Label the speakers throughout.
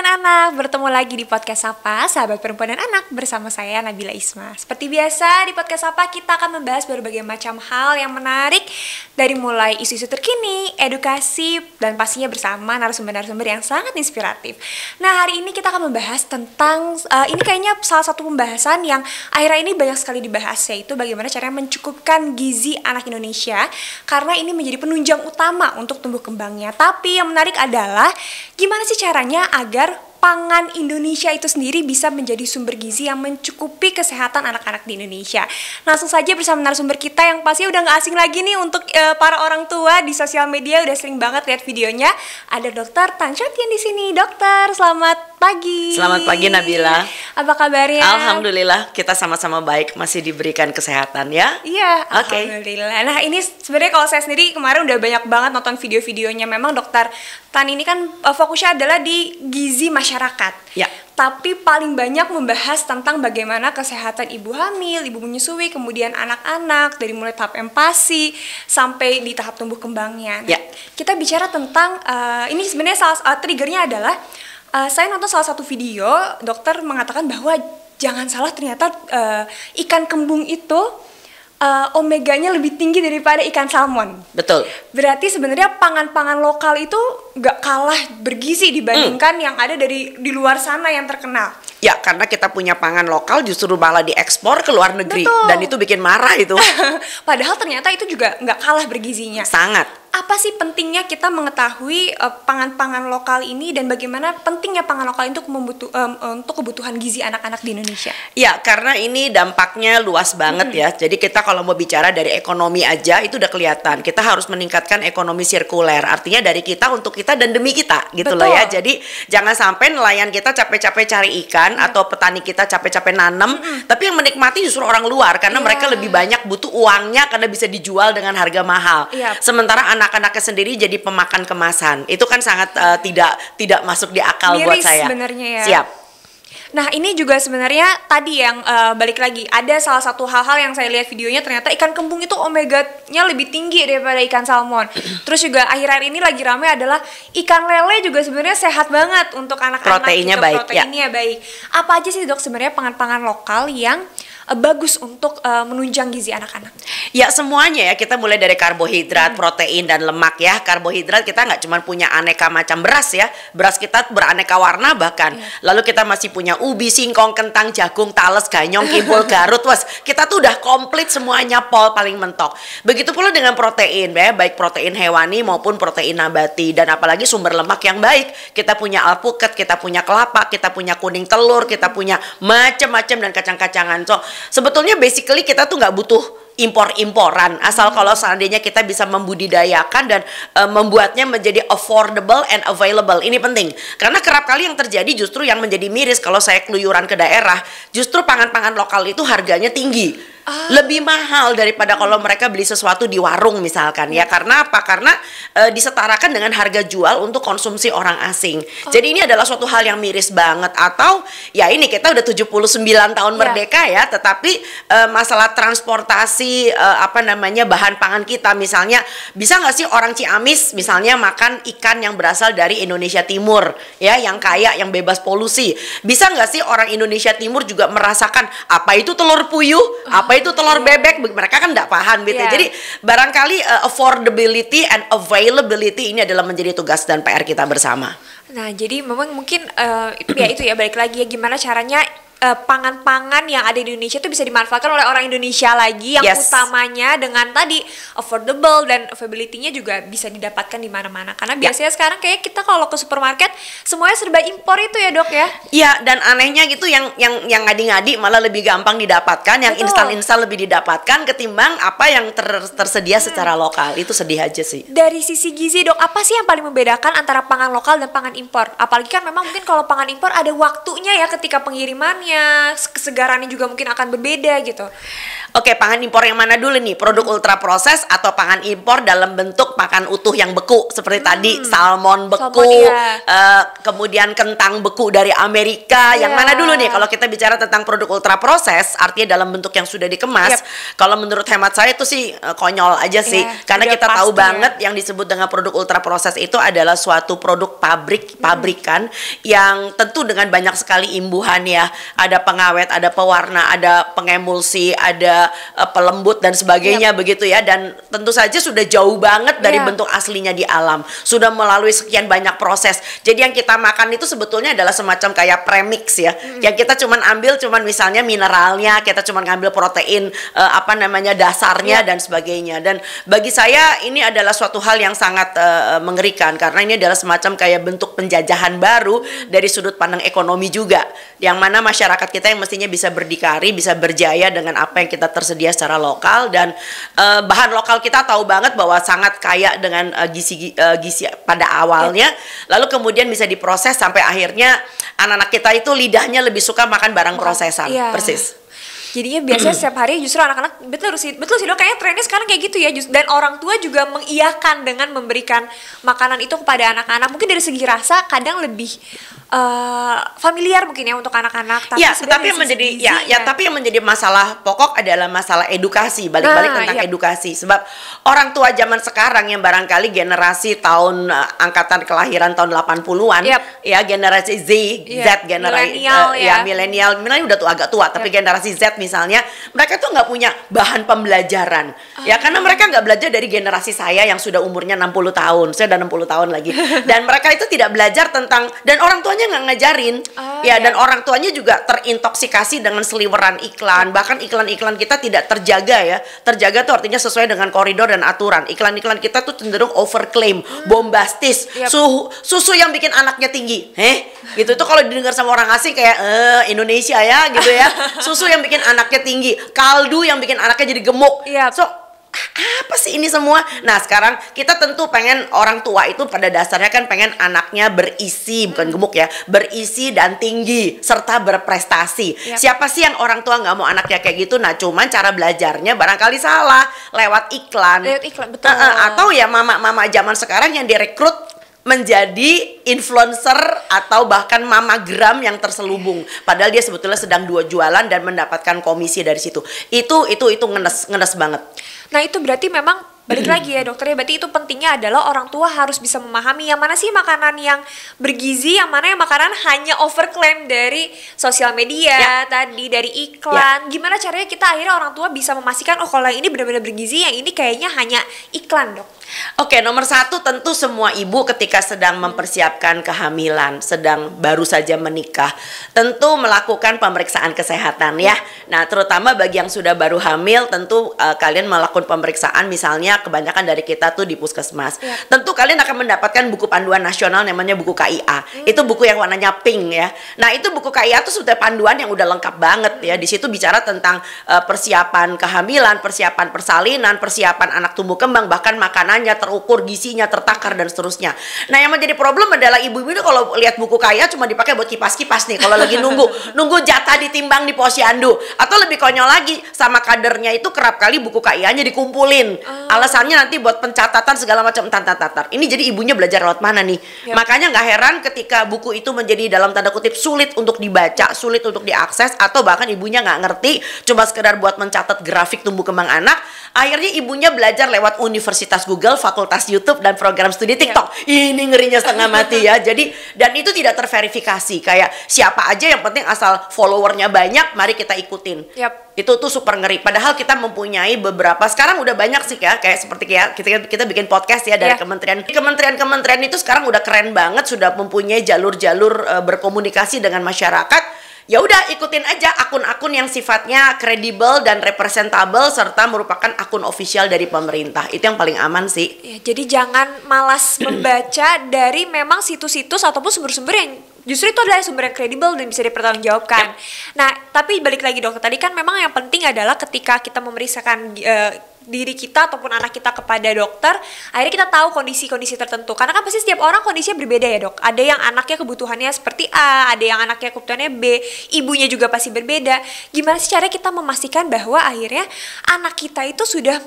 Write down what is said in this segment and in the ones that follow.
Speaker 1: anak, bertemu lagi di podcast Sapa, sahabat perempuan dan anak bersama saya Nabila Isma. Seperti biasa di podcast Sapa kita akan membahas berbagai macam hal yang menarik dari mulai isu-isu terkini, edukasi, dan pastinya bersama narasumber-narasumber yang sangat inspiratif. Nah, hari ini kita akan membahas tentang, ini kayaknya salah satu pembahasan yang akhir-akhir ini banyak sekali dibahas, yaitu bagaimana caranya mencukupkan gizi anak Indonesia, karena ini menjadi penunjang utama untuk tumbuh kembangnya. Tapi yang menarik adalah gimana sih caranya agar pangan Indonesia itu sendiri bisa menjadi sumber gizi yang mencukupi kesehatan anak-anak di Indonesia. Langsung saja bersama narasumber kita yang pasti udah gak asing lagi nih untuk para orang tua di sosial media, udah sering banget lihat videonya. Ada Dokter Tan Shotien di sini. Dokter, selamat pagi.
Speaker 2: Selamat pagi Nabila.
Speaker 1: Apa kabarnya?
Speaker 2: Alhamdulillah kita sama-sama baik, masih diberikan kesehatan ya.
Speaker 1: Iya,
Speaker 2: Oke.
Speaker 1: Alhamdulillah. Nah, ini sebenarnya kalau saya sendiri kemarin udah banyak banget nonton video-videonya. Memang Dokter Tan ini kan fokusnya adalah di gizi masyarakat.
Speaker 2: Ya.
Speaker 1: Tapi paling banyak membahas tentang bagaimana kesehatan ibu hamil, ibu menyusui, kemudian anak-anak dari mulai tahap empasi sampai di tahap tumbuh kembangnya. Nah,
Speaker 2: Ya.
Speaker 1: kita bicara tentang ini sebenarnya triggernya adalah saya nonton salah satu video, dokter mengatakan bahwa jangan salah, ternyata ikan kembung itu omeganya lebih tinggi daripada ikan salmon.
Speaker 2: Betul.
Speaker 1: Berarti sebenarnya pangan-pangan lokal itu gak kalah bergizi dibandingkan yang ada di luar sana yang terkenal.
Speaker 2: Ya, karena kita punya pangan lokal justru malah diekspor ke luar negeri.
Speaker 1: Betul.
Speaker 2: Dan itu bikin marah itu.
Speaker 1: Padahal ternyata itu juga gak kalah bergizinya.
Speaker 2: Sangat.
Speaker 1: Apa sih pentingnya kita mengetahui pangan-pangan lokal ini dan bagaimana pentingnya pangan lokal untuk kebutuhan gizi anak-anak di Indonesia?
Speaker 2: Ya, karena ini dampaknya luas banget ya. Jadi kita kalau mau bicara dari ekonomi aja itu udah kelihatan. Kita harus meningkatkan ekonomi sirkuler. Artinya dari kita untuk kita dan demi kita gitu loh ya. Jadi jangan sampai nelayan kita capek-capek cari ikan atau petani kita capek-capek nanam, tapi yang menikmati justru orang luar karena mereka lebih banyak butuh uangnya karena bisa dijual dengan harga mahal. Sementara anak-anaknya sendiri jadi pemakan kemasan. Itu kan sangat tidak masuk di akal
Speaker 1: miris
Speaker 2: buat saya.
Speaker 1: Sebenarnya ya.
Speaker 2: Siap.
Speaker 1: Nah, ini juga sebenarnya tadi yang balik lagi, ada salah satu hal-hal yang saya lihat videonya, ternyata ikan kembung itu omeganya lebih tinggi daripada ikan salmon. Terus juga akhir-akhir ini lagi ramai adalah ikan lele juga sebenarnya sehat banget untuk anak-anak.
Speaker 2: Proteinnya baik.
Speaker 1: Proteinnya baik. Apa aja sih dok sebenarnya pangan-pangan lokal yang bagus untuk menunjang gizi anak-anak?
Speaker 2: Ya semuanya ya, kita mulai dari karbohidrat, protein dan lemak ya. Karbohidrat kita nggak cuma punya aneka macam beras ya, beras kita beraneka warna bahkan. Lalu kita masih punya ubi, singkong, kentang, jagung, tales, ganyong, kimpul, garut. Wes, kita tuh udah komplit semuanya, pol paling mentok. Begitu pula dengan protein ya, baik protein hewani maupun protein nabati, dan apalagi sumber lemak yang baik. Kita punya alpukat, kita punya kelapa, kita punya kuning telur, kita punya macam-macam dan kacang-kacangan. So sebetulnya basically kita tuh nggak butuh impor-imporan, asal kalau seandainya kita bisa membudidayakan dan membuatnya menjadi affordable and available. Ini penting, karena kerap kali yang terjadi justru yang menjadi miris kalau saya keluyuran ke daerah, justru pangan-pangan lokal itu harganya tinggi. Lebih mahal daripada kalau mereka beli sesuatu di warung misalkan ya. Karena apa? Karena disetarakan dengan harga jual untuk konsumsi orang asing. Jadi ini adalah suatu hal yang miris banget. Atau ya ini kita udah 79 tahun merdeka ya, tetapi masalah transportasi bahan pangan kita, misalnya bisa nggak sih orang Ciamis misalnya makan ikan yang berasal dari Indonesia Timur ya, yang kaya, yang bebas polusi? Bisa nggak sih orang Indonesia Timur juga merasakan apa itu telur puyuh, apa itu telur bebek? Mereka kan nggak paham gitu. Jadi barangkali affordability and availability ini adalah menjadi tugas dan PR kita bersama.
Speaker 1: Nah, jadi memang mungkin ya itu ya, balik lagi ya, gimana caranya pangan-pangan yang ada di Indonesia itu bisa dimanfaatkan oleh orang Indonesia lagi, yang utamanya dengan tadi affordable dan availability-nya juga bisa didapatkan di mana-mana. Karena biasanya sekarang kayak kita kalau ke supermarket semuanya serba impor itu ya dok ya.
Speaker 2: Iya, dan anehnya gitu yang ngadi-ngadi malah lebih gampang didapatkan, yang instan-instan lebih didapatkan ketimbang apa yang tersedia secara lokal. Itu sedih aja sih.
Speaker 1: Dari sisi gizi dok, apa sih yang paling membedakan antara pangan lokal dan pangan impor? Apalagi kan memang mungkin kalau pangan impor ada waktunya ya ketika pengirimannya, rasanya, kesegarannya juga mungkin akan berbeda gitu.
Speaker 2: Oke, pangan impor yang mana dulu nih? Produk ultra proses atau pangan impor dalam bentuk makan utuh yang beku seperti tadi salmon beku, kemudian kentang beku dari Amerika. Yang mana dulu nih? Kalau kita bicara tentang produk ultra proses, artinya dalam bentuk yang sudah dikemas. Kalau menurut hemat saya itu sih konyol aja sih, karena kita tahu banget yang disebut dengan produk ultra proses itu adalah suatu produk pabrikan yang tentu dengan banyak sekali imbuhan ya. Ada pengawet, ada pewarna, ada pengemulsi, ada pelembut dan sebagainya begitu ya, dan tentu saja sudah jauh banget dari bentuk aslinya di alam, sudah melalui sekian banyak proses. Jadi yang kita makan itu sebetulnya adalah semacam kayak premix ya, yang kita cuman ambil misalnya mineralnya, kita cuman ngambil protein dasarnya dan sebagainya. Dan bagi saya ini adalah suatu hal yang sangat mengerikan, karena ini adalah semacam kayak bentuk penjajahan baru dari sudut pandang ekonomi juga, yang mana masyarakat kita yang mestinya bisa berdikari, bisa berjaya dengan apa yang kita tersedia secara lokal. Dan bahan lokal kita tahu banget bahwa sangat kaya dengan gizi pada awalnya, lalu kemudian bisa diproses sampai akhirnya anak-anak kita itu lidahnya lebih suka makan barang prosesan. Persis.
Speaker 1: Jadinya biasanya setiap hari justru anak-anak betul sih Dok, kayaknya trennya sekarang kayak gitu ya, dan orang tua juga mengiyakan dengan memberikan makanan itu kepada anak-anak. Mungkin dari segi rasa kadang lebih familiar mungkin ya untuk anak-anak, tapi
Speaker 2: tapi yang menjadi masalah pokok adalah masalah edukasi, balik-balik tentang edukasi. Sebab orang tua zaman sekarang yang barangkali generasi tahun angkatan kelahiran tahun 80-an ya, generasi Z generasi milenial udah tuh agak tua, tapi generasi Z misalnya, mereka tuh nggak punya bahan pembelajaran ya, karena mereka nggak belajar dari generasi saya yang sudah umurnya 60 tahun, saya udah 60 tahun lagi, dan mereka itu tidak belajar tentang, dan orang tuanya nggak ngajarin dan orang tuanya juga terintoksikasi dengan seliweran iklan. Bahkan iklan-iklan kita tidak terjaga tuh artinya sesuai dengan koridor dan aturan. Iklan-iklan kita tuh cenderung overclaim, bombastis, susu yang bikin anaknya tinggi, gitu tuh kalau didengar sama orang asing kayak Indonesia ya gitu ya, susu yang bikin anaknya tinggi, kaldu yang bikin anaknya jadi gemuk. So apa sih ini semua? Nah sekarang kita tentu pengen, orang tua itu pada dasarnya kan pengen anaknya berisi, bukan gemuk ya, berisi dan tinggi serta berprestasi. Siapa sih yang orang tua nggak mau anaknya kayak gitu? Nah cuman cara belajarnya barangkali salah, lewat iklan, betul. Atau ya mama-mama zaman sekarang yang direkrut menjadi influencer atau bahkan mamagram yang terselubung, padahal dia sebetulnya sedang jualan dan mendapatkan komisi dari situ. Itu ngenes banget.
Speaker 1: Nah itu berarti memang balik lagi ya dokter ya, berarti itu pentingnya adalah orang tua harus bisa memahami yang mana sih makanan yang bergizi, yang mana yang makanan hanya overclaim dari sosial media tadi, dari iklan. Gimana caranya kita akhirnya orang tua bisa memastikan oh kalau yang ini benar-benar bergizi, yang ini kayaknya hanya iklan, Dok?
Speaker 2: Oke, nomor satu tentu semua ibu ketika sedang mempersiapkan kehamilan, sedang baru saja menikah, tentu melakukan pemeriksaan kesehatan ya. Nah terutama bagi yang sudah baru hamil, tentu kalian melakukan pemeriksaan, misalnya kebanyakan dari kita tuh di puskesmas. Tentu kalian akan mendapatkan buku panduan nasional namanya buku KIA. Itu buku yang warnanya pink ya. Nah itu buku KIA tuh sudah panduan yang udah lengkap banget ya. Di situ bicara tentang persiapan kehamilan, persiapan persalinan, persiapan anak tumbuh kembang, bahkan makanan terukur, gizinya tertakar dan seterusnya. Nah yang menjadi problem adalah ibu-ibu ini kalau lihat buku KIA cuma dipakai buat kipas-kipas nih, kalau lagi nunggu jatah ditimbang di posyandu. Atau lebih konyol lagi, sama kadernya itu kerap kali buku KIA-nya dikumpulin. Alasannya nanti buat pencatatan segala macam tatar. Ini jadi ibunya belajar lewat mana nih? Makanya nggak heran ketika buku itu menjadi dalam tanda kutip sulit untuk dibaca, sulit untuk diakses, atau bahkan ibunya nggak ngerti, cuma sekedar buat mencatat grafik tumbuh kembang anak. Akhirnya ibunya belajar lewat Universitas Google, Fakultas YouTube, dan program studi TikTok. Ini ngerinya setengah mati ya. Jadi, dan itu tidak terverifikasi. Kayak siapa aja yang penting asal followernya banyak, mari kita ikutin. Itu tuh super ngeri. Padahal kita mempunyai beberapa, sekarang udah banyak sih ya, kayak seperti ya kita bikin podcast ya dari kementerian itu sekarang udah keren banget, sudah mempunyai jalur-jalur berkomunikasi dengan masyarakat. Ya udah ikutin aja akun-akun yang sifatnya kredibel dan representabel serta merupakan akun official dari pemerintah. Itu yang paling aman sih. Ya,
Speaker 1: jadi jangan malas membaca dari memang situs-situs ataupun sumber-sumber yang justru itu adalah sumber yang kredibel dan bisa dipertanggungjawabkan. Nah, tapi balik lagi dokter, tadi kan memang yang penting adalah ketika kita memeriksakan diri kita ataupun anak kita kepada dokter, akhirnya kita tahu kondisi-kondisi tertentu. Karena kan pasti setiap orang kondisinya berbeda ya dok. Ada yang anaknya kebutuhannya seperti A, ada yang anaknya kebutuhannya B, ibunya juga pasti berbeda. Gimana sih caranya kita memastikan bahwa akhirnya anak kita itu sudah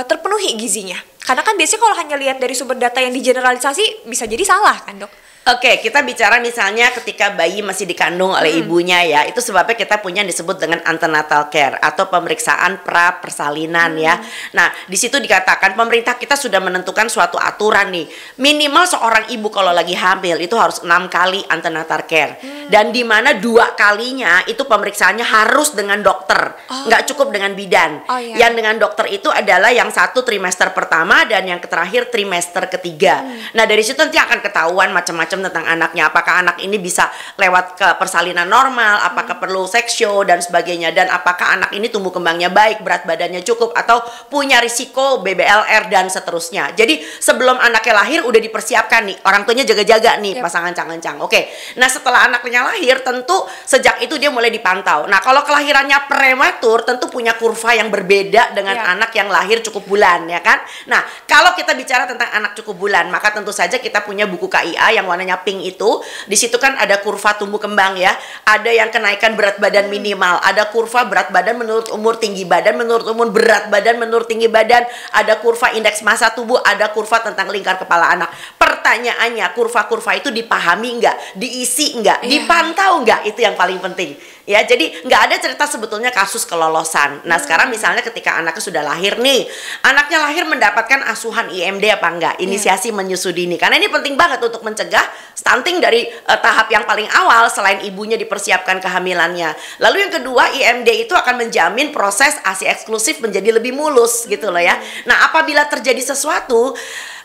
Speaker 1: terpenuhi gizinya? Karena kan biasanya kalau hanya lihat dari sumber data yang digeneralisasi bisa jadi salah kan dok?
Speaker 2: Oke, kita bicara misalnya ketika bayi masih dikandung oleh ibunya ya, itu sebabnya kita punya disebut dengan antenatal care atau pemeriksaan pra persalinan ya. Nah, di situ dikatakan pemerintah kita sudah menentukan suatu aturan nih, minimal seorang ibu kalau lagi hamil itu harus 6 kali antenatal care, dan di mana 2 kalinya itu pemeriksaannya harus dengan dokter, nggak cukup dengan bidan. Yang dengan dokter itu adalah yang 1 trimester pertama dan yang terakhir trimester ketiga. Nah, dari situ nanti akan ketahuan macam-macam tentang anaknya, apakah anak ini bisa lewat ke persalinan normal, apakah perlu seksio dan sebagainya, dan apakah anak ini tumbuh kembangnya baik, berat badannya cukup, atau punya risiko BBLR dan seterusnya. Jadi sebelum anaknya lahir udah dipersiapkan nih, orang tuanya jaga-jaga nih, pasangan cancang-cancang. Oke, nah setelah anaknya lahir tentu sejak itu dia mulai dipantau. Nah kalau kelahirannya prematur tentu punya kurva yang berbeda dengan anak yang lahir cukup bulan ya kan. Nah kalau kita bicara tentang anak cukup bulan, maka tentu saja kita punya buku KIA yang warnanya pink itu. Di situ kan ada kurva tumbuh kembang ya. Ada yang kenaikan berat badan minimal, ada kurva berat badan menurut umur, tinggi badan menurut umur, berat badan menurut tinggi badan, ada kurva indeks massa tubuh, ada kurva tentang lingkar kepala anak. Pertanyaannya, kurva-kurva itu dipahami nggak, diisi nggak, dipantau nggak, itu yang paling penting. Ya, jadi nggak ada cerita sebetulnya kasus kelolosan. Nah, sekarang misalnya ketika anaknya sudah lahir nih, anaknya lahir mendapatkan asuhan IMD apa enggak? Inisiasi menyusu dini. Karena ini penting banget untuk mencegah stunting dari tahap yang paling awal selain ibunya dipersiapkan kehamilannya. Lalu yang kedua, IMD itu akan menjamin proses ASI eksklusif menjadi lebih mulus gitu loh ya. Nah, apabila terjadi sesuatu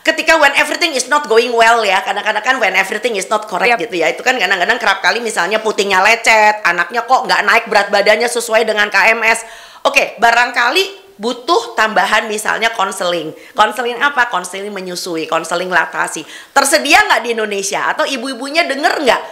Speaker 2: ketika when everything is not going well ya, kadang-kadang kan when everything is not correct gitu ya, itu kan kadang-kadang kerap kali misalnya putingnya lecet, anaknya kok nggak naik berat badannya sesuai dengan KMS. Oke, barangkali butuh tambahan misalnya konseling. Konseling apa? Konseling menyusui, konseling laktasi. Tersedia nggak di Indonesia? Atau ibu-ibunya denger nggak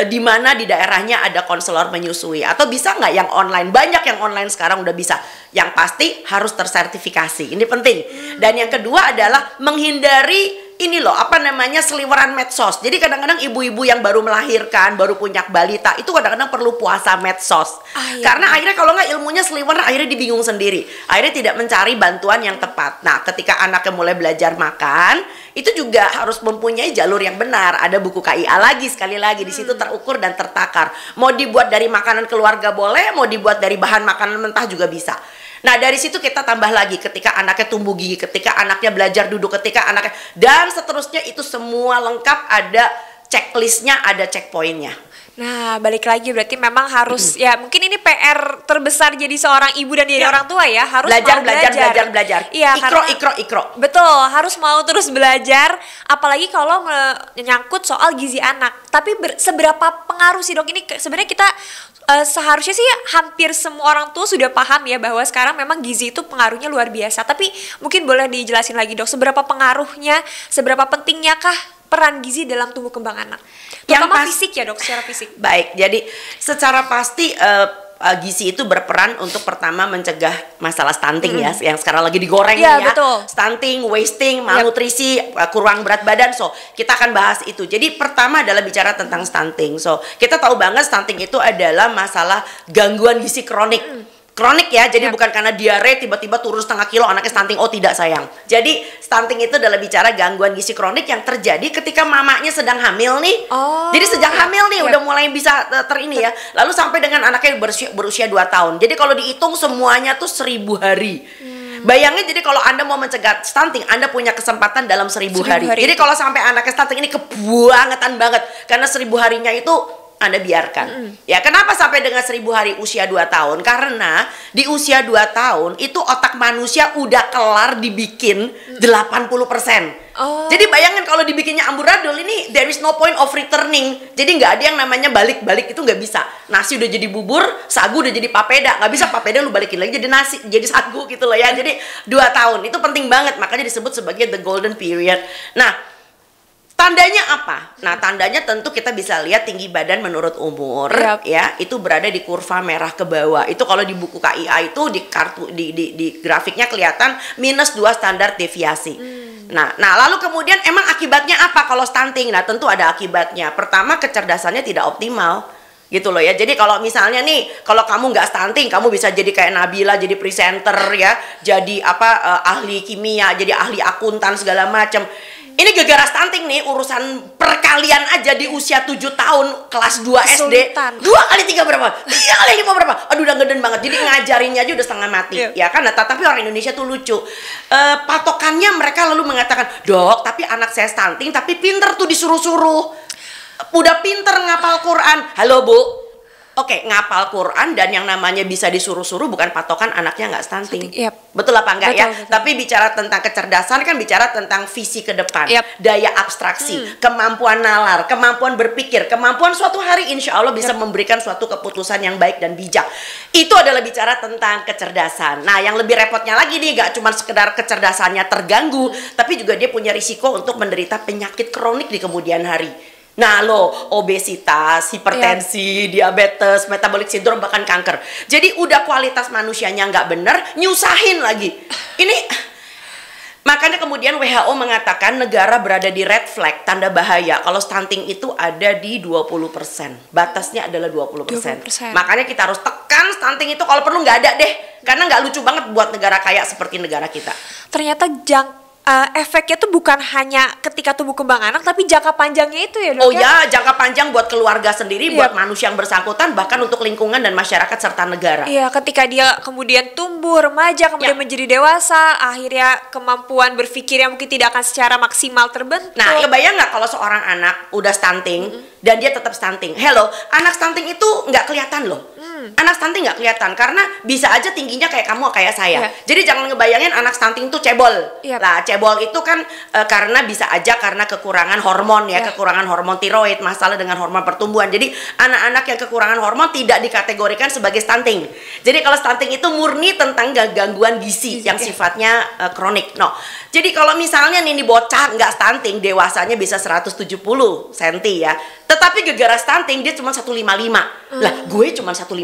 Speaker 2: di mana di daerahnya ada konselor menyusui? Atau bisa nggak yang online? Banyak yang online sekarang udah bisa. Yang pasti harus tersertifikasi. Ini penting. Dan yang kedua adalah menghindari ini loh, apa namanya, seliweran medsos. Jadi kadang-kadang ibu-ibu yang baru melahirkan, baru punya balita, itu kadang-kadang perlu puasa medsos. Karena akhirnya kalau nggak ilmunya seliweran, akhirnya dibingung sendiri. Akhirnya tidak mencari bantuan yang tepat. Nah, ketika anaknya mulai belajar makan, itu juga harus mempunyai jalur yang benar. Ada buku KIA lagi, sekali lagi, di situ terukur dan tertakar. Mau dibuat dari makanan keluarga boleh, mau dibuat dari bahan makanan mentah juga bisa. Nah, dari situ kita tambah lagi ketika anaknya tumbuh gigi, ketika anaknya belajar duduk, ketika anaknya, dan seterusnya, itu semua lengkap, ada checklistnya, ada checkpointnya.
Speaker 1: Nah, balik lagi berarti memang harus ya, mungkin ini PR terbesar jadi seorang ibu dan jadi orang tua ya, harus belajar. Iya, ikro. Betul, harus mau terus belajar, apalagi kalau menyangkut soal gizi anak. Tapi seberapa pengaruh sih dok ini? Sebenarnya kita seharusnya sih hampir semua orang tua sudah paham ya bahwa sekarang memang gizi itu pengaruhnya luar biasa. Tapi mungkin boleh dijelasin lagi dok, seberapa pengaruhnya, seberapa pentingnya kah peran gizi dalam tumbuh kembang anak? Terutama fisik ya dok, secara fisik.
Speaker 2: Baik, jadi secara pasti gizi itu berperan untuk pertama mencegah masalah stunting ya, yang sekarang lagi digoreng ya,
Speaker 1: betul.
Speaker 2: Stunting, wasting, malnutrisi, kurang berat badan. So kita akan bahas itu. Jadi pertama adalah bicara tentang stunting. So kita tahu banget stunting itu adalah masalah gangguan gizi kronik. Kronik ya, jadi bukan karena diare tiba-tiba turun setengah kilo anaknya stunting. Oh tidak sayang. Jadi stunting itu adalah bicara gangguan gizi kronik yang terjadi ketika mamanya sedang hamil nih. Jadi sejak hamil nih udah mulai bisa terini ya. Lalu sampai dengan anaknya berusia 2 tahun. Jadi kalau dihitung semuanya tuh 1000 hari. Bayangin, jadi kalau Anda mau mencegah stunting, Anda punya kesempatan dalam 1000 hari. Jadi kalau sampai anaknya stunting ini kebangetan banget, karena 1000 harinya itu Anda biarkan. Ya, kenapa sampai dengan 1000 hari usia 2 tahun? Karena di usia 2 tahun itu otak manusia udah kelar dibikin 80%. Jadi bayangin kalau dibikinnya amburadul ini, there is no point of returning. Jadi nggak ada yang namanya balik-balik, itu nggak bisa. Nasi udah jadi bubur, sagu udah jadi papeda. Nggak bisa papeda lu balikin lagi jadi nasi, jadi sagu gitu loh ya. Jadi 2 tahun itu penting banget, makanya disebut sebagai the golden period. Nah, Tandanya apa? Nah, tandanya tentu kita bisa lihat tinggi badan menurut umur, ya, itu berada di kurva merah ke bawah. Itu kalau di buku KIA itu di kartu di grafiknya kelihatan -2 standar deviasi. Nah, lalu kemudian emang akibatnya apa kalau stunting? Nah, tentu ada akibatnya. Pertama, kecerdasannya tidak optimal. Gitu loh ya. Jadi kalau misalnya nih, kalau kamu nggak stunting, kamu bisa jadi kayak Nabila, jadi presenter ya, jadi ahli kimia, jadi ahli akuntan segala macam. Ini gara-gara stunting nih, urusan perkalian aja di usia 7 tahun kelas 2 SD. 2 kali 3 berapa? 3 kali 5 berapa? Aduh, udah ngeden banget. Jadi ngajarinnya aja udah setengah mati. Ya kan? Nah, tapi orang Indonesia tuh lucu. Patokannya mereka lalu mengatakan, "Dok, tapi anak saya stunting tapi pinter tuh disuruh-suruh. Udah pinter ngapal Quran." Halo Bu, oke, ngapal Quran dan yang namanya bisa disuruh-suruh bukan patokan anaknya nggak stunting. Betul apa enggak? Betul. Tapi bicara tentang kecerdasan kan bicara tentang visi ke depan, daya abstraksi, kemampuan nalar, kemampuan berpikir, kemampuan suatu hari insya Allah bisa memberikan suatu keputusan yang baik dan bijak. Itu adalah bicara tentang kecerdasan. Nah, yang lebih repotnya lagi nih, gak cuma sekedar kecerdasannya terganggu, tapi juga dia punya risiko untuk menderita penyakit kronik di kemudian hari. Nah lo, obesitas, hipertensi, diabetes, metabolic syndrome, bahkan kanker. Jadi udah kualitas manusianya nggak bener, nyusahin lagi. Ini makanya kemudian WHO mengatakan negara berada di red flag, tanda bahaya. Kalau stunting itu ada di 20%. Batasnya adalah 20%. Makanya kita harus tekan stunting itu, kalau perlu nggak ada deh. Karena nggak lucu banget buat negara kaya seperti negara kita.
Speaker 1: Ternyata efeknya tuh bukan hanya ketika tumbuh kembang anak, tapi jangka panjangnya itu ya, Dok.
Speaker 2: Oh ya, jangka panjang buat keluarga sendiri, buat manusia yang bersangkutan, bahkan untuk lingkungan dan masyarakat serta negara. Iya,
Speaker 1: ketika dia kemudian tumbuh remaja, kemudian menjadi dewasa, akhirnya kemampuan berpikirnya mungkin tidak akan secara maksimal terbentuk.
Speaker 2: Nah, kebayang nggak kalau seorang anak udah stunting dan dia tetap stunting? Hello, anak stunting itu nggak kelihatan loh. Anak stunting nggak kelihatan karena bisa aja tingginya kayak kamu, kayak saya. Jadi jangan ngebayangin anak stunting itu cebol. Lah, cebol itu kan karena bisa aja karena kekurangan hormon ya, kekurangan hormon tiroid, masalah dengan hormon pertumbuhan. Jadi anak-anak yang kekurangan hormon tidak dikategorikan sebagai stunting. Jadi kalau stunting itu murni tentang gangguan gizi yang sifatnya kronik. No. Jadi kalau misalnya nih bocah nggak stunting, dewasanya bisa 170 cm ya. Tetapi gara-gara stunting dia cuma 155. Lah, gue cuma 152.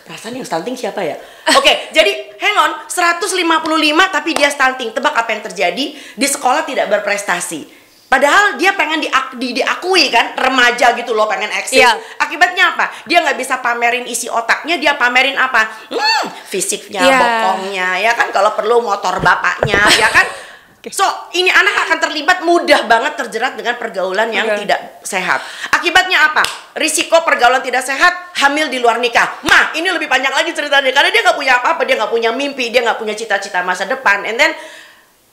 Speaker 2: Perasaan yang stunting siapa ya? Oke, jadi hang on, 155 tapi dia stunting. Tebak apa yang terjadi? Di sekolah tidak berprestasi. Padahal dia pengen diakui kan, remaja gitu loh, pengen eksis. Akibatnya apa? Dia nggak bisa pamerin isi otaknya, dia pamerin apa? Fisiknya, bokongnya, ya kan, kalau perlu motor bapaknya, ya kan? So, ini anak akan terlibat mudah banget terjerat dengan pergaulan yang tidak sehat. Akibatnya apa? Risiko pergaulan tidak sehat, hamil di luar nikah. Ini lebih panjang lagi ceritanya. Karena dia nggak punya apa-apa, dia nggak punya mimpi, dia nggak punya cita-cita masa depan. And then,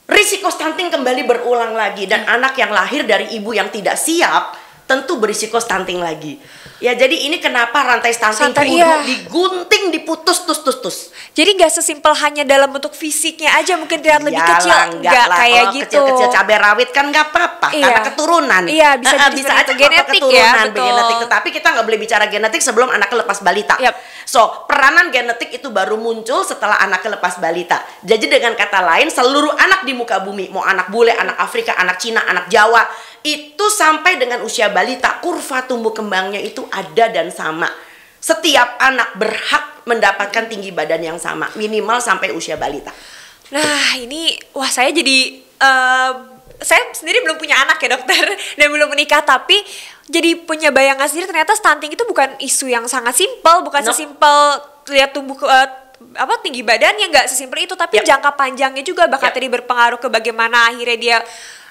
Speaker 2: risiko stunting kembali berulang lagi. Dan anak yang lahir dari ibu yang tidak siap, tentu berisiko stunting lagi. Ya, jadi ini kenapa rantai stunting kudu digunting, diputus, tus.
Speaker 1: Jadi gak sesimpel hanya dalam bentuk fisiknya aja, mungkin terlihat lebih kecil, nggak kayak gitu.
Speaker 2: Kecil-kecil cabai rawit kan nggak apa-apa, karena keturunan.
Speaker 1: Iya, bisa aja genetik
Speaker 2: keturunan, genetik. Tetapi kita nggak boleh bicara genetik sebelum anaknya lepas balita. So, peranan genetik itu baru muncul setelah anaknya lepas balita. Jadi dengan kata lain, seluruh anak di muka bumi, mau anak bule, anak Afrika, anak Cina, anak Jawa, itu sampai dengan usia balita, kurva tumbuh kembangnya itu ada dan sama. Setiap anak berhak mendapatkan tinggi badan yang sama, minimal sampai usia balita.
Speaker 1: Nah, ini saya jadi saya sendiri belum punya anak ya, dokter, dan belum menikah, tapi jadi punya bayangan sendiri ternyata stunting itu bukan isu yang sangat simpel, bukan sesimpel lihat tumbuh tinggi badannya, nggak sesimpel itu, tapi jangka panjangnya juga bahkan tadi berpengaruh ke bagaimana akhirnya dia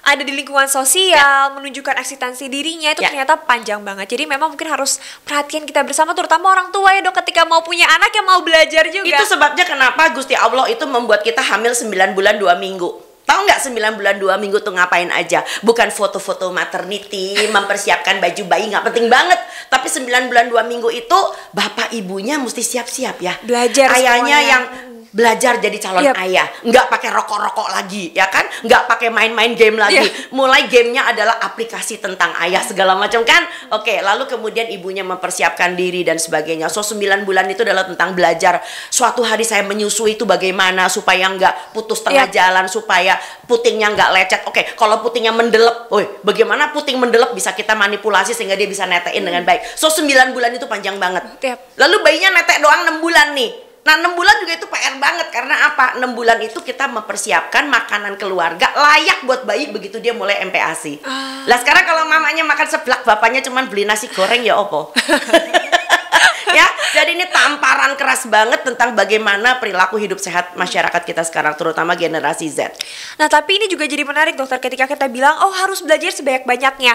Speaker 1: ada di lingkungan sosial, menunjukkan eksistensi dirinya, itu ternyata panjang banget. Jadi memang mungkin harus perhatian kita bersama, terutama orang tua ya, Dok, ketika mau punya anak yang mau belajar juga.
Speaker 2: Itu sebabnya kenapa Gusti Allah itu membuat kita hamil 9 bulan 2 minggu. Tahu nggak 9 bulan 2 minggu tuh ngapain aja? Bukan foto-foto maternity, mempersiapkan baju bayi, nggak penting banget. Tapi 9 bulan 2 minggu itu bapak ibunya mesti siap-siap ya.
Speaker 1: Belajar
Speaker 2: ayahnya
Speaker 1: semuanya.
Speaker 2: yang belajar jadi calon
Speaker 1: Yap.
Speaker 2: ayah, nggak pakai rokok-rokok lagi, ya kan? Nggak pakai main-main game lagi. Mulai gamenya adalah aplikasi tentang ayah segala macam kan? Oke, lalu kemudian ibunya mempersiapkan diri dan sebagainya. So 9 bulan itu adalah tentang belajar. Suatu hari saya menyusui itu bagaimana supaya nggak putus tengah jalan, supaya putingnya nggak lecet. Oke, kalau putingnya mendelep, bagaimana puting mendelep bisa kita manipulasi sehingga dia bisa netein dengan baik. So 9 bulan itu panjang banget. Lalu bayinya netek doang 6 bulan nih. Nah 6 bulan juga itu PR banget. Karena apa? 6 bulan itu kita mempersiapkan makanan keluarga layak buat bayi begitu dia mulai MPASI. Lah sekarang kalau mamanya makan seblak, bapaknya cuman beli nasi goreng, ya opo. Ya, jadi ini tamparan keras banget tentang bagaimana perilaku hidup sehat masyarakat kita sekarang, terutama generasi Z.
Speaker 1: Nah, tapi ini juga jadi menarik dokter ketika kita bilang, oh harus belajar sebanyak-banyaknya.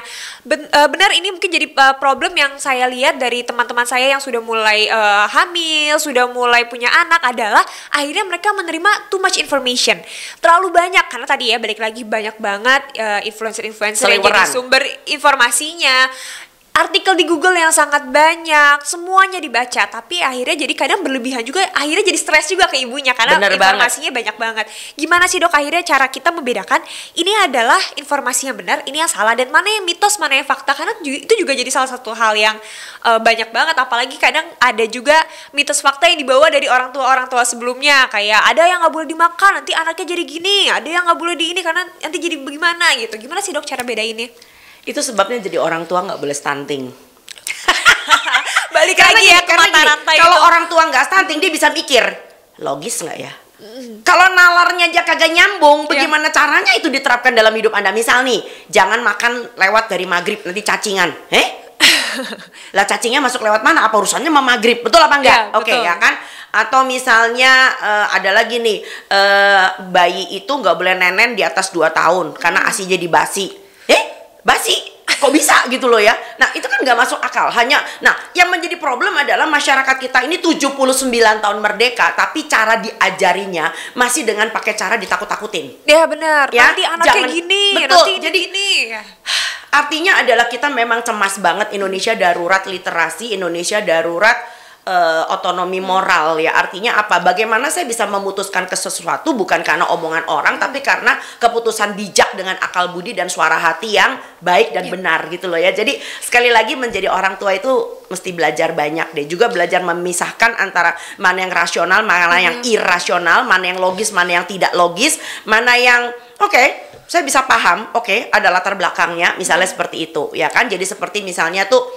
Speaker 1: Benar, ini mungkin jadi problem yang saya lihat dari teman-teman saya yang sudah mulai hamil, sudah mulai punya anak adalah akhirnya mereka menerima too much information. Terlalu banyak, karena tadi ya balik lagi banyak banget influencer-influencer yang jadi sumber informasinya. Artikel di Google yang sangat banyak, semuanya dibaca, tapi akhirnya jadi kadang berlebihan juga, akhirnya jadi stres juga ke ibunya karena informasinya banyak banget. Gimana sih dok akhirnya cara kita membedakan ini adalah informasi yang benar, ini yang salah, dan mana yang mitos, mana yang fakta, karena itu juga jadi salah satu hal yang banyak banget, apalagi kadang ada juga mitos fakta yang dibawa dari orang tua sebelumnya, kayak ada yang nggak boleh dimakan, nanti anaknya jadi gini, ada yang nggak boleh di ini karena nanti jadi bagaimana gitu. Gimana sih dok cara bedainnya?
Speaker 2: Itu sebabnya jadi orang tua nggak boleh stunting.
Speaker 1: Balik lagi ya ke mata rantai.
Speaker 2: Kalau orang tua nggak stunting, dia bisa mikir, logis nggak ya? Kalau nalarnya aja kagak nyambung, bagaimana caranya itu diterapkan dalam hidup Anda? Misal nih, jangan makan lewat dari maghrib, nanti cacingan. Lah cacingnya masuk lewat mana? Apa urusannya sama maghrib? Betul apa enggak? Oke, ya kan? Atau misalnya ada lagi nih, bayi itu nggak boleh nenen di atas 2 tahun karena ASI jadi basi. Basi, kok bisa gitu loh ya. Nah itu kan nggak masuk akal. Nah yang menjadi problem adalah masyarakat kita ini 79 tahun merdeka, tapi cara diajarinya masih dengan pakai cara ditakut-takutin.
Speaker 1: Ya benar,
Speaker 2: ya?
Speaker 1: Nanti anaknya gini,
Speaker 2: betul,
Speaker 1: nanti
Speaker 2: jadi
Speaker 1: gini.
Speaker 2: Artinya adalah kita memang cemas banget. Indonesia darurat literasi, Indonesia darurat otonomi moral ya. Artinya apa? Bagaimana saya bisa memutuskan ke sesuatu bukan karena omongan orang, tapi karena keputusan bijak dengan akal budi dan suara hati yang baik dan benar gitu loh ya. Jadi sekali lagi menjadi orang tua itu mesti belajar banyak deh. Juga belajar memisahkan antara mana yang rasional, mana yang irasional, mana yang logis, mana yang tidak logis, mana yang saya bisa paham, ada latar belakangnya, misalnya seperti itu, ya kan? Jadi seperti misalnya tuh,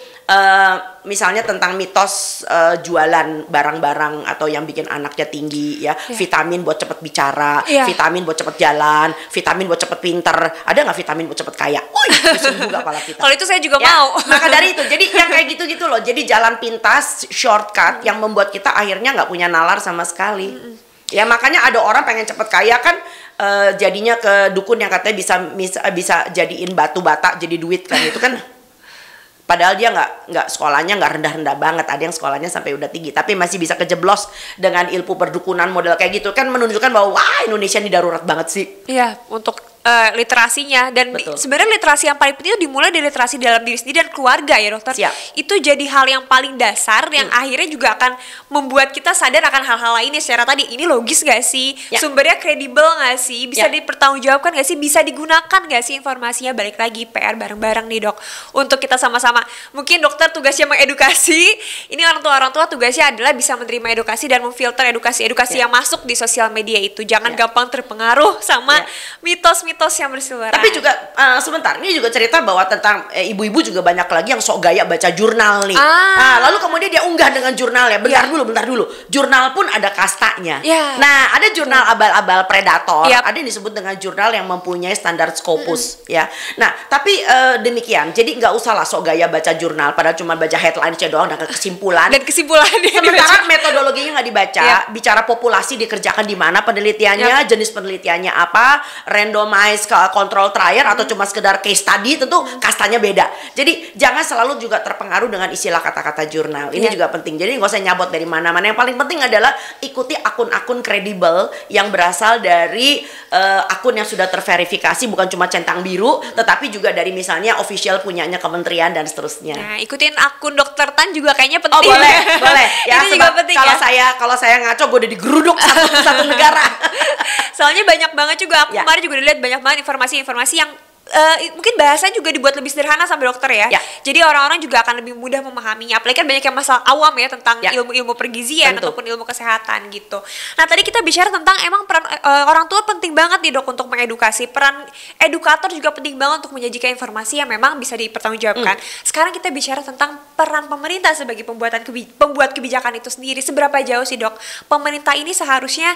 Speaker 2: misalnya tentang mitos jualan barang-barang atau yang bikin anaknya tinggi, ya, vitamin buat cepet bicara, vitamin buat cepet jalan, vitamin buat cepet pinter, ada nggak vitamin buat cepet kaya? Pusing juga kepala kita.
Speaker 1: Kalau itu saya juga mau.
Speaker 2: Maka dari itu, jadi yang kayak gitu-gitu loh, jadi jalan pintas, shortcut yang membuat kita akhirnya nggak punya nalar sama sekali. Ya makanya ada orang pengen cepet kaya kan, jadinya ke dukun yang katanya bisa jadiin batu bata jadi duit kan, itu kan padahal dia nggak sekolahnya nggak rendah-rendah banget, ada yang sekolahnya sampai udah tinggi tapi masih bisa kejeblos dengan ilmu perdukunan model kayak gitu kan, menunjukkan bahwa wah Indonesia ini darurat banget sih.
Speaker 1: Iya, untuk literasinya dan sebenarnya literasi yang paling penting itu dimulai dari literasi dalam diri sendiri dan keluarga ya dokter. Itu jadi hal yang paling dasar yang akhirnya juga akan membuat kita sadar akan hal-hal lainnya secara tadi ini logis gak sih, sumbernya kredibel gak sih, bisa dipertanggungjawabkan gak sih, bisa digunakan gak sih informasinya. Balik lagi PR bareng-bareng nih dok untuk kita sama-sama. Mungkin dokter tugasnya mengedukasi, ini orang tua tugasnya adalah bisa menerima edukasi dan memfilter edukasi yang masuk di sosial media itu. Jangan gampang terpengaruh sama mitos yang berseliweran.
Speaker 2: Tapi juga sebentar, ini juga cerita bahwa tentang ibu-ibu juga banyak lagi yang sok gaya baca jurnal nih. Lalu kemudian dia unggah dengan jurnalnya. Bentar dulu. Jurnal pun ada kastanya. Nah, ada jurnal abal-abal predator, ada yang disebut dengan jurnal yang mempunyai standar Scopus ya. Nah, tapi demikian. Jadi nggak usah lah sok gaya baca jurnal padahal cuma baca headline-nya doang dan kesimpulan. Sementara metodologinya nggak dibaca. Bicara populasi dikerjakan di mana penelitiannya, jenis penelitiannya apa, randomize control trial atau cuma sekedar case study, tentu kastanya beda. Jadi jangan selalu juga terpengaruh dengan istilah kata-kata jurnal. Ini juga penting. Jadi nggak usah nyabot dari mana-mana. Yang paling penting adalah ikuti akun-akun kredibel yang berasal dari akun yang sudah terverifikasi, bukan cuma centang biru, tetapi juga dari misalnya official punyanya kementerian dan seterusnya.
Speaker 1: Nah, ikutin akun Dokter Tan juga kayaknya penting.
Speaker 2: Boleh. Ya,
Speaker 1: ini juga penting
Speaker 2: Kalau saya ngaco, gue udah digeruduk satu negara.
Speaker 1: Soalnya banyak banget juga, aku
Speaker 2: Ya.
Speaker 1: kemarin juga udah lihat banyak banget informasi-informasi yang mungkin bahasanya juga dibuat lebih sederhana sama dokter ya.
Speaker 2: Ya.
Speaker 1: Jadi orang-orang juga akan lebih mudah memahaminya. Apalagi kan banyak yang masalah awam ya tentang
Speaker 2: Ya.
Speaker 1: ilmu-ilmu pergizian
Speaker 2: Tentu.
Speaker 1: ataupun ilmu kesehatan gitu. Nah tadi kita bicara tentang emang peran orang tua penting banget nih dok untuk mengedukasi. Peran edukator juga penting banget untuk menyajikan informasi yang memang bisa dipertanggungjawabkan. Sekarang kita bicara tentang peran pemerintah sebagai pembuat kebijakan itu sendiri. Seberapa jauh sih dok pemerintah ini seharusnya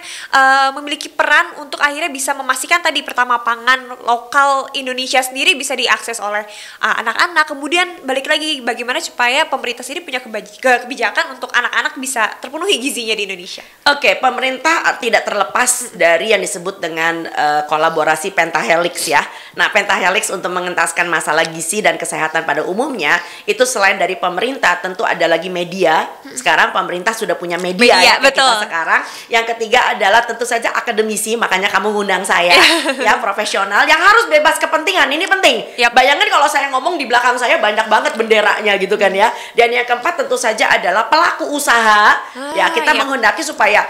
Speaker 1: memiliki peran untuk akhirnya bisa memastikan tadi pertama pangan lokal Indonesia sendiri bisa diakses oleh anak-anak. Kemudian balik lagi bagaimana supaya pemerintah sendiri punya kebijakan untuk anak-anak bisa terpenuhi gizinya di Indonesia.
Speaker 2: Oke, pemerintah tidak terlepas dari yang disebut dengan kolaborasi pentahelix ya. Nah, pentahelix untuk mengentaskan masalah gizi dan kesehatan pada umumnya itu selain dari pemerintah tentu ada lagi media. Sekarang pemerintah sudah punya media ya kayak
Speaker 1: betul.
Speaker 2: kita sekarang. Yang ketiga adalah tentu saja akademisi, makanya kamu ngundang saya ya, profesional yang harus bebas kepentingan. Ini penting.
Speaker 1: Yap.
Speaker 2: Bayangin kalau saya ngomong di belakang saya banyak banget benderanya gitu kan ya. Dan yang keempat tentu saja adalah pelaku usaha. Ya, kita
Speaker 1: iya.
Speaker 2: menghendaki supaya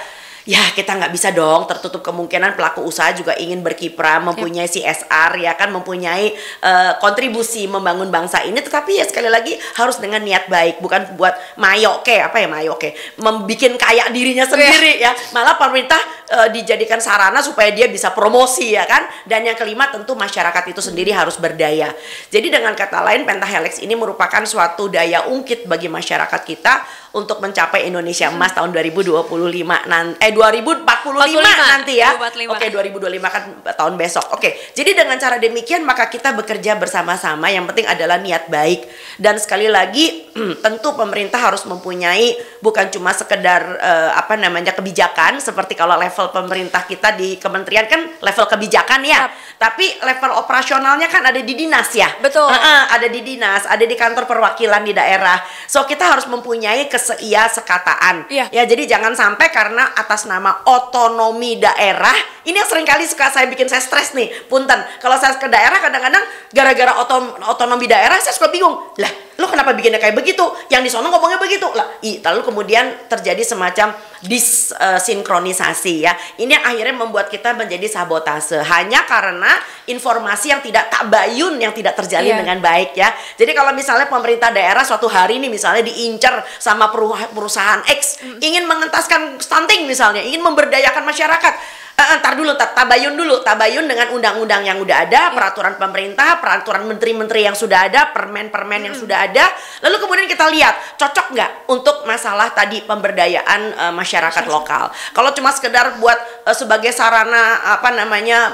Speaker 2: ya kita nggak bisa dong tertutup kemungkinan pelaku usaha juga ingin berkiprah, mempunyai CSR ya kan, mempunyai kontribusi membangun bangsa ini, tetapi ya sekali lagi harus dengan niat baik, bukan buat mayoke membikin kaya dirinya sendiri ya. Malah pemerintah dijadikan sarana supaya dia bisa promosi ya kan. Dan yang kelima tentu masyarakat itu sendiri harus berdaya. Jadi dengan kata lain pentahelix ini merupakan suatu daya ungkit bagi masyarakat kita untuk mencapai Indonesia Emas tahun 2045 2045 nanti ya.
Speaker 1: 2045.
Speaker 2: Oke, 2025 kan tahun besok. Oke, jadi dengan cara demikian maka kita bekerja bersama-sama. Yang penting adalah niat baik. Dan sekali lagi tentu pemerintah harus mempunyai bukan cuma sekedar kebijakan seperti kalau level pemerintah kita di kementerian kan level kebijakan ya. Tapi level operasionalnya kan ada di dinas ya.
Speaker 1: Betul.
Speaker 2: Ada di dinas, ada di kantor perwakilan di daerah. So kita harus mempunyai sekataan.
Speaker 1: Iya.
Speaker 2: Ya, jadi jangan sampai karena atas nama otonomi daerah, ini yang seringkali saya bikin saya stres nih. Punten, kalau saya ke daerah kadang-kadang gara-gara otonomi daerah saya suka bingung. Lah, lo kenapa bikinnya kayak begitu? Yang di sono ngomongnya begitu. Lah, lalu kemudian terjadi semacam dissinkronisasi ya. Ini yang akhirnya membuat kita menjadi sabotase hanya karena informasi yang tidak tabayun, yang tidak terjalin dengan baik ya. Jadi kalau misalnya pemerintah daerah suatu hari ini misalnya diincar sama perusahaan X ingin mengentaskan stunting misalnya, ingin memberdayakan masyarakat. Tabayun dengan undang-undang yang udah ada, peraturan pemerintah, peraturan menteri-menteri yang sudah ada, permen-permen yang sudah ada. Lalu kemudian kita lihat cocok nggak untuk masalah tadi pemberdayaan masyarakat lokal. Kalau cuma sekedar buat sebagai sarana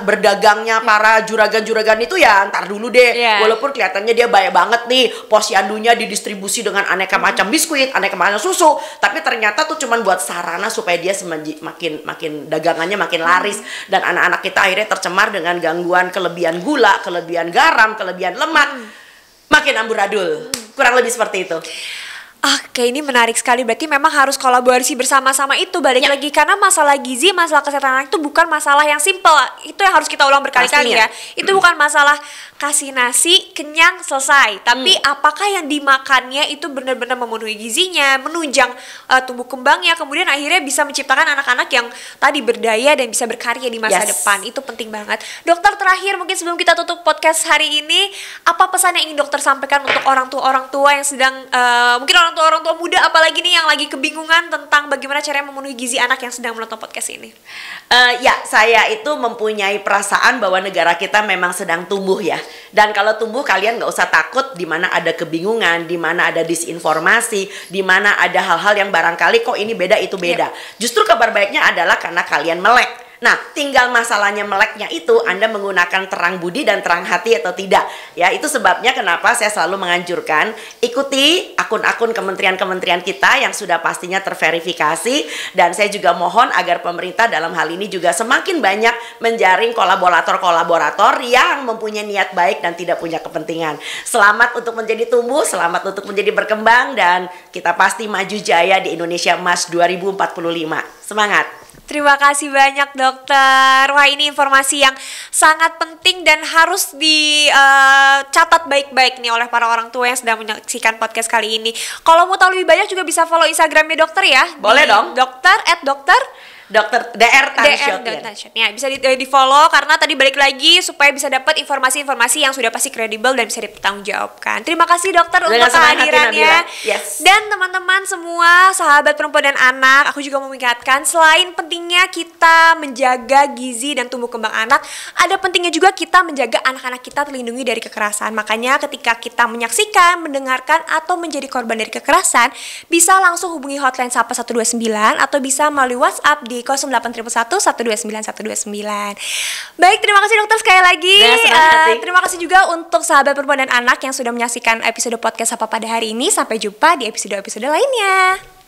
Speaker 2: berdagangnya para juragan-juragan itu ya ntar dulu deh. Walaupun kelihatannya dia baik banget nih, posyandunya didistribusi dengan aneka macam biskuit, aneka macam susu, tapi ternyata tuh cuma buat sarana supaya dia makin dagangannya makin laris, dan anak-anak kita akhirnya tercemar dengan gangguan kelebihan gula, kelebihan garam, kelebihan lemak, makin amburadul. Kurang lebih seperti itu.
Speaker 1: Oke, ini menarik sekali. Berarti memang harus kolaborasi bersama-sama itu. Balik lagi, karena masalah gizi, masalah kesehatan anak itu bukan masalah yang simple. Itu yang harus kita ulang berkali-kali ya. Itu bukan masalah kasih nasi, kenyang, selesai. Tapi apakah yang dimakannya itu benar-benar memenuhi gizinya, menunjang tumbuh kembangnya, kemudian akhirnya bisa menciptakan anak-anak yang tadi berdaya dan bisa berkarya di masa depan. Itu penting banget. Dokter, terakhir mungkin sebelum kita tutup podcast hari ini, apa pesan yang ingin dokter sampaikan untuk orang tua yang sedang mungkin orang tua muda apalagi nih yang lagi kebingungan tentang bagaimana caranya memenuhi gizi anak yang sedang menonton podcast ini?
Speaker 2: Saya itu mempunyai perasaan bahwa negara kita memang sedang tumbuh ya. Dan kalau tumbuh kalian nggak usah takut di mana ada kebingungan, di mana ada disinformasi, di mana ada hal-hal yang barangkali kok ini beda itu beda. Justru kabar baiknya adalah karena kalian melek. Nah, tinggal masalahnya meleknya itu Anda menggunakan terang budi dan terang hati atau tidak. Ya, itu sebabnya kenapa saya selalu menganjurkan ikuti akun-akun kementerian-kementerian kita yang sudah pastinya terverifikasi, dan saya juga mohon agar pemerintah dalam hal ini juga semakin banyak menjaring kolaborator-kolaborator yang mempunyai niat baik dan tidak punya kepentingan. Selamat untuk menjadi tumbuh, selamat untuk menjadi berkembang, dan kita pasti maju jaya di Indonesia Emas 2045. Semangat!
Speaker 1: Terima kasih banyak dokter. Wah, ini informasi yang sangat penting dan harus dicatat baik-baik nih oleh para orang tua yang sedang menyaksikan podcast kali ini. Kalau mau tahu lebih banyak juga bisa follow Instagramnya dokter ya.
Speaker 2: Boleh dong.
Speaker 1: Dokter
Speaker 2: DR Tanshot.
Speaker 1: Ya, bisa di follow karena tadi balik lagi supaya bisa dapat informasi-informasi yang sudah pasti kredibel dan bisa dipertanggungjawabkan. Terima kasih dokter untuk kehadirannya.
Speaker 2: Yes.
Speaker 1: Dan teman-teman semua, sahabat perempuan dan anak, aku juga mau mengingatkan selain pentingnya kita menjaga gizi dan tumbuh kembang anak, ada pentingnya juga kita menjaga anak-anak kita terlindungi dari kekerasan. Makanya ketika kita menyaksikan, mendengarkan atau menjadi korban dari kekerasan, bisa langsung hubungi hotline Sapa 129 atau bisa melalui WhatsApp di 0811 129 129. Baik, terima kasih dokter sekali lagi. Terima kasih juga untuk sahabat perempuan dan anak yang sudah menyaksikan episode podcast Sapa pada hari ini. Sampai jumpa di episode-episode lainnya.